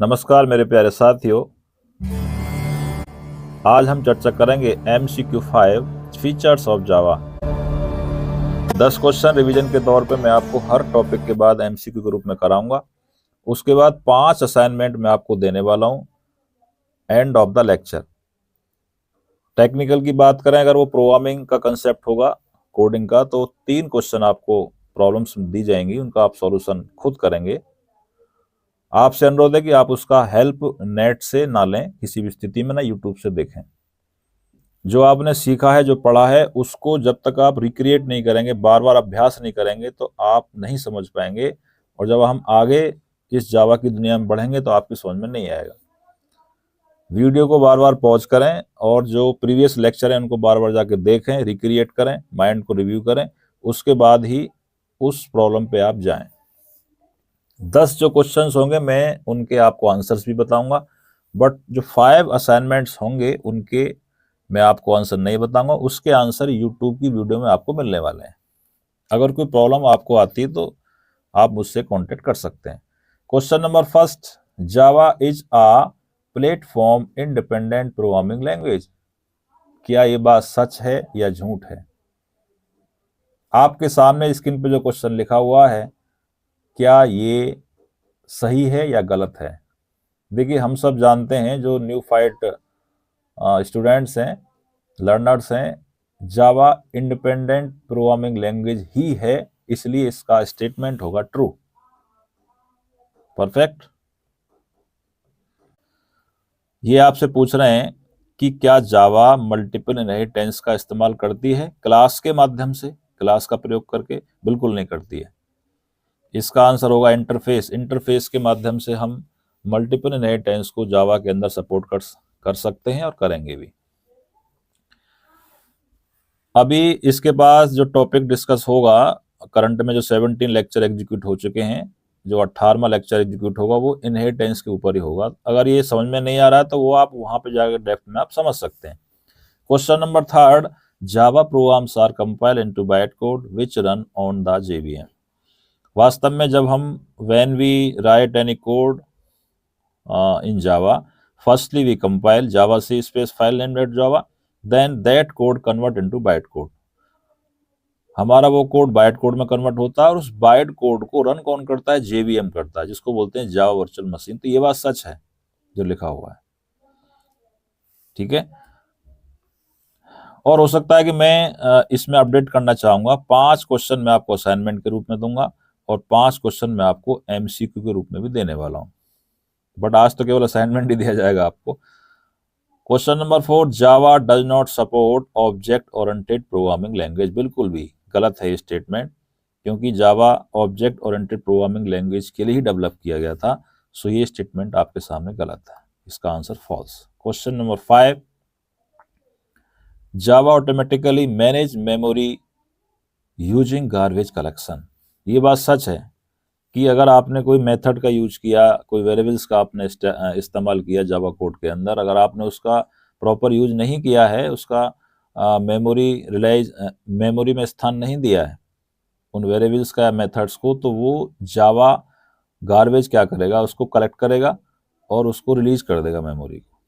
नमस्कार मेरे प्यारे साथियों। आज हम चर्चा करेंगे MCQ 5 features of Java. 10 question revision के तौर पे मैं आपको हर टॉपिक के बाद MCQ के रूप में कराऊंगा। उसके बाद 5 असाइनमेंट मैं आपको देने वाला हूं end of the lecture. Technical की बात करें, अगर वो प्रोग्रामिंग का कंसेप्ट होगा, कोडिंग का, तो 3 क्वेश्चन आपको प्रॉब्लम्स दी जाएंगी, उनका आप सॉल्यूशन खुद करेंगे। आपसे अनुरोध है कि आप उसका हेल्प नेट से ना लें, किसी भी स्थिति में ना यूट्यूब से देखें। जो आपने सीखा है, जो पढ़ा है, उसको जब तक आप रिक्रिएट नहीं करेंगे, बार बार अभ्यास नहीं करेंगे, तो आप नहीं समझ पाएंगे। और जब हम आगे इस जावा की दुनिया में बढ़ेंगे तो आपकी समझ में नहीं आएगा। वीडियो को बार बार पॉज करें और जो प्रीवियस लेक्चर हैं उनको बार बार जाके देखें, रिक्रिएट करें, माइंड को रिव्यू करें, उसके बाद ही उस प्रॉब्लम पे आप जाएं। 10 जो क्वेश्चंस होंगे मैं उनके आपको आंसर्स भी बताऊंगा, बट जो 5 असाइनमेंट्स होंगे उनके मैं आपको आंसर नहीं बताऊंगा। उसके आंसर यूट्यूब की वीडियो में आपको मिलने वाले हैं। अगर कोई प्रॉब्लम आपको आती है तो आप मुझसे कांटेक्ट कर सकते हैं। Question number first, Java is a platform independent programming language. क्या ये बात सच है या झूठ है? आपके सामने स्क्रीन पे जो क्वेश्चन लिखा हुआ है, क्या ये सही है या गलत है? देखिए, हम सब जानते हैं, जो न्यू फाइट स्टूडेंट्स हैं, लर्नर्स हैं, जावा इंडिपेंडेंट प्रोग्रामिंग लैंग्वेज ही है, इसलिए इसका स्टेटमेंट होगा ट्रू। परफेक्ट। ये आपसे पूछ रहे हैं कि क्या जावा मल्टीपल इनहेरिटेंस का इस्तेमाल करती है क्लास के माध्यम से, क्लास का प्रयोग करके? बिल्कुल नहीं करती है। इसका आंसर होगा इंटरफेस। इंटरफेस के माध्यम से हम मल्टीपल इनहेरिटेंस को जावा के अंदर सपोर्ट कर सकते हैं और करेंगे भी। अभी इसके पास जो टॉपिक डिस्कस होगा, करंट में जो 17 लेक्चर एग्जीक्यूट हो चुके हैं, जो 18वां लेक्चर एग्जीक्यूट होगा वो इनहेरिटेंस के ऊपर ही होगा। अगर ये समझ में नहीं आ रहा है तो वो आप वहां पे जाकर डेप्थ में आप समझ सकते हैं। Question number third, Java programs are compile into byte code which run on the JVM। वास्तव में जब हम when we write any code in Java, firstly we compile java c space file name.java, then that code convert into bytecode। हमारा वो code byte code में convert होता है और उस बाइट कोड को रन कौन करता है? JVM करता है, जिसको बोलते हैं जावा वर्चुअल मशीन। तो ये बात सच है जो लिखा हुआ है, ठीक है। और हो सकता है कि मैं इसमें अपडेट करना चाहूंगा। 5 क्वेश्चन मैं आपको असाइनमेंट के रूप में दूंगा और 5 क्वेश्चन मैं आपको MCQ के रूप में भी देने वाला हूं, बट आज तो केवल असाइनमेंट ही दिया जाएगा आपको। Question number 4, Java does not support object oriented programming language. बिल्कुल भी गलत है ये स्टेटमेंट, क्योंकि जावा ऑब्जेक्ट ओरिएंटेड प्रोग्रामिंग लैंग्वेज के लिए ही डेवलप किया गया था। सो ये स्टेटमेंट आपके सामने गलत है, इसका answer false. Question number 5, Java automatically manage memory using garbage collection. ये बात सच है कि अगर आपने कोई मेथड का यूज किया, कोई वेरिएबल्स का आपने इस्तेमाल किया जावा कोड के अंदर, अगर आपने उसका प्रॉपर यूज नहीं किया है, उसका मेमोरी में स्थान नहीं दिया है उन वेरिएबल्स का या मेथड्स को, तो वो जावा गार्बेज क्या करेगा? उसको कलेक्ट करेगा और उसको रिलीज कर देगा मेमोरी को,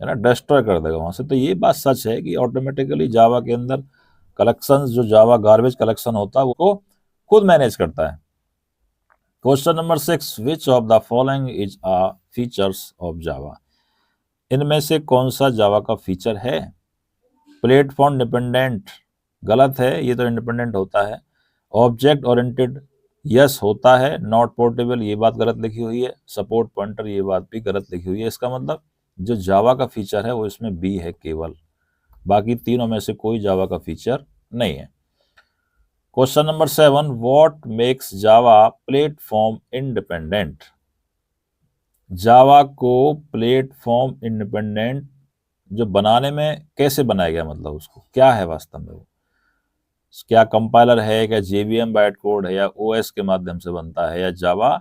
है ना, डिस्ट्रॉय कर देगा वहां से। तो ये बात सच है कि ऑटोमेटिकली जावा के अंदर कलेक्शन, जो जावा गार्बेज कलेक्शन होता है, वो खुद मैनेज करता है। Question number 6, which of the following is a features of Java. इनमें से कौन सा जावा का फीचर है? प्लेटफॉर्म डिपेंडेंट गलत है, ये तो इंडिपेंडेंट होता है। ऑब्जेक्ट ओरिएंटेड यस होता है। नॉट पोर्टेबल ये बात गलत लिखी हुई है। सपोर्ट पॉइंटर ये बात भी गलत लिखी हुई है। इसका मतलब जो जावा का फीचर है वो इसमें बी है केवल, बाकी तीनों में से कोई जावा का फीचर नहीं है। Question number 7, what makes Java platform independent. Java को प्लेटफॉर्म इंडिपेंडेंट जो बनाने में कैसे बनाया गया, मतलब उसको क्या है वास्तव में? वो क्या कंपाइलर है, क्या JVM बाइट कोड है, या OS के माध्यम से बनता है, या जावा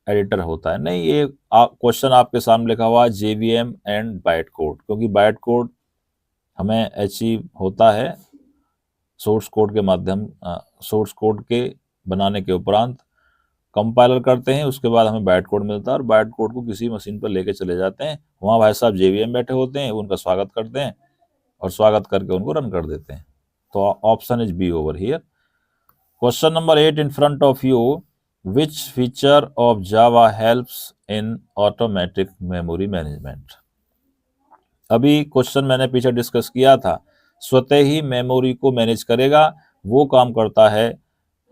एडिटर होता है? नहीं, ये क्वेश्चन आपके सामने लिखा हुआ है JVM एंड बाइट कोड, क्योंकि बाइट कोड हमें अचीव होता है सोर्स कोड के माध्यम, सोर्स कोड के बनाने के उपरांत कंपाइलर करते हैं, उसके बाद हमें बाइट कोड मिलता है और बाइट कोड को किसी मशीन पर लेके चले जाते हैं। वहाँ भाई साहब जेवीएम बैठे होते हैं, उनका स्वागत करते हैं और स्वागत करके उनको रन कर देते हैं। तो option is B over here. Question number 8 in front of you, which feature of Java helps in automatic memory management. अभी क्वेश्चन मैंने पीछे डिस्कस किया था, स्वतः ही मेमोरी को मैनेज करेगा, वो काम करता है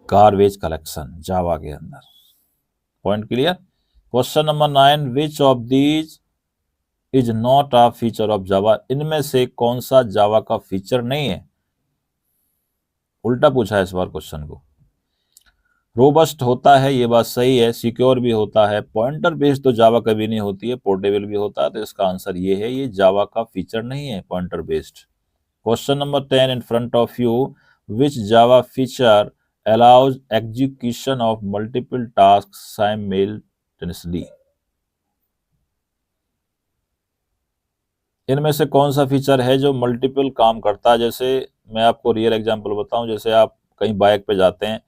गार्बेज कलेक्शन जावा के अंदर। Point clear. Question number 9, which of these is not a feature of जावा। इनमें से कौन सा जावा का फीचर नहीं है। उल्टा पूछा है इस बार क्वेश्चन को। रोबस्ट होता है, ये बात सही है, सिक्योर भी होता है, पॉइंटर बेस्ड तो जावा कभी नहीं होती है, पोर्टेबल भी होता है। तो इसका आंसर ये है, ये जावा का फीचर नहीं है pointer based. Question number 10 in front of you, which Java feature allows execution of multiple tasks simultaneously। इनमें से कौन सा फीचर है जो मल्टीपल काम करता है। जैसे मैं आपको रियल एग्जांपल बताऊं, जैसे आप कहीं बाइक पे जाते हैं,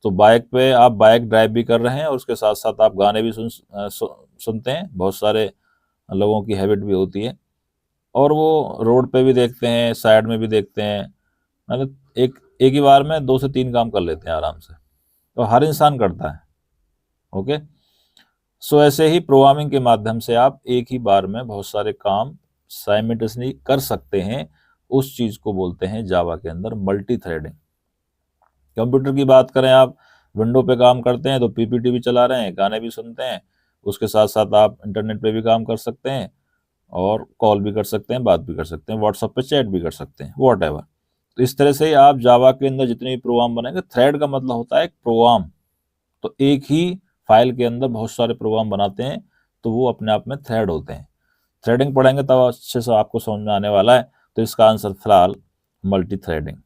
तो बाइक पे आप बाइक ड्राइव भी कर रहे हैं और उसके साथ साथ आप गाने भी सुनते हैं। बहुत सारे लोगों की हैबिट भी होती है, और वो रोड पे भी देखते हैं, साइड में भी देखते हैं, मतलब एक ही बार में 2 से 3 काम कर लेते हैं आराम से। तो हर इंसान करता है। ओके, सो ऐसे ही प्रोग्रामिंग के माध्यम से आप एक ही बार में बहुत सारे काम साइमल्टेनियसली कर सकते हैं। उस चीज को बोलते हैं जावा के अंदर मल्टी थ्रेडिंग। कंप्यूटर की बात करें, आप विंडो पे काम करते हैं तो पीपीटी भी चला रहे हैं, गाने भी सुनते हैं, उसके साथ साथ आप इंटरनेट पे भी काम कर सकते हैं और कॉल भी कर सकते हैं, बात भी कर सकते हैं, व्हाट्सएप पे चैट भी कर सकते हैं, वॉट। तो इस तरह से आप जावा के अंदर जितने भी प्रोग्राम बनाएंगे, थ्रेड का मतलब होता है एक प्रोग्राम, तो एक ही फाइल के अंदर बहुत सारे प्रोग्राम बनाते हैं, तो वो अपने आप में थ्रेड होते हैं। थ्रेडिंग पढ़ेंगे तब अच्छे से आपको समझ में आने वाला है। तो इसका आंसर फिलहाल मल्टी थ्रेडिंग।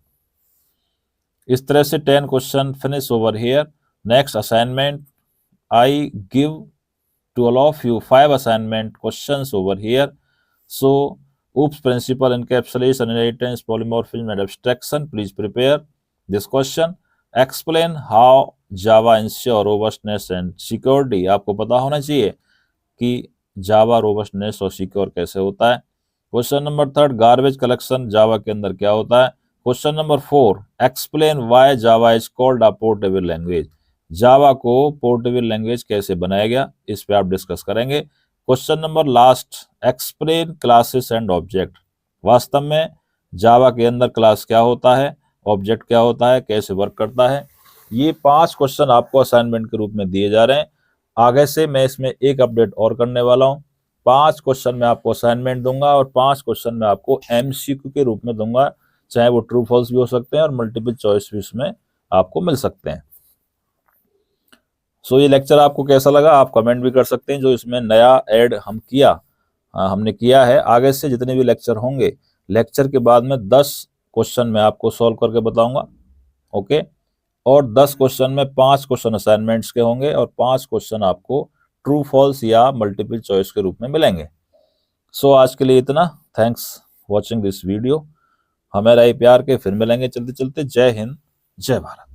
इस तरह से 10 question finish over here. Next assignment, I give to all of you 5 assignment questions over here. So OOPS principle, encapsulation, inheritance, polymorphism and abstraction. Please prepare this question. Explain how Java ensure robustness and security. आपको पता होना चाहिए कि Java robustness और secure कैसे होता है। Question number 3, garbage collection Java के अंदर क्या होता है। Question number 4, explain why Java is called a portable language. Java को पोर्टेबल लैंग्वेज कैसे बनाया गया, इस पे आप डिस्कस करेंगे। Question number last, explain classes and object. वास्तव में जावा के अंदर क्लास क्या होता है, ऑब्जेक्ट क्या होता है, कैसे वर्क करता है। ये 5 क्वेश्चन आपको असाइनमेंट के रूप में दिए जा रहे हैं। आगे से मैं इसमें एक अपडेट और करने वाला हूँ। 5 क्वेश्चन में आपको असाइनमेंट दूंगा और 5 क्वेश्चन में आपको एमसीक्यू के रूप में दूंगा, चाहे वो ट्रू फॉल्स भी हो सकते हैं और मल्टीपल चॉइस भी इसमें आपको मिल सकते हैं। सो ये लेक्चर आपको कैसा लगा आप कमेंट भी कर सकते हैं। जो इसमें नया ऐड हमने किया है, आगे से जितने भी लेक्चर होंगे, लेक्चर के बाद में 10 क्वेश्चन मैं आपको सॉल्व करके बताऊंगा। ओके, और 10 क्वेश्चन में 5 क्वेश्चन असाइनमेंट्स के होंगे और 5 क्वेश्चन आपको ट्रू फॉल्स या मल्टीपल चॉइस के रूप में मिलेंगे। सो आज के लिए इतना। Thanks watching this video. हमें रहे प्यार के, फिर मिलेंगे चलते चलते। जय हिंद, जय भारत।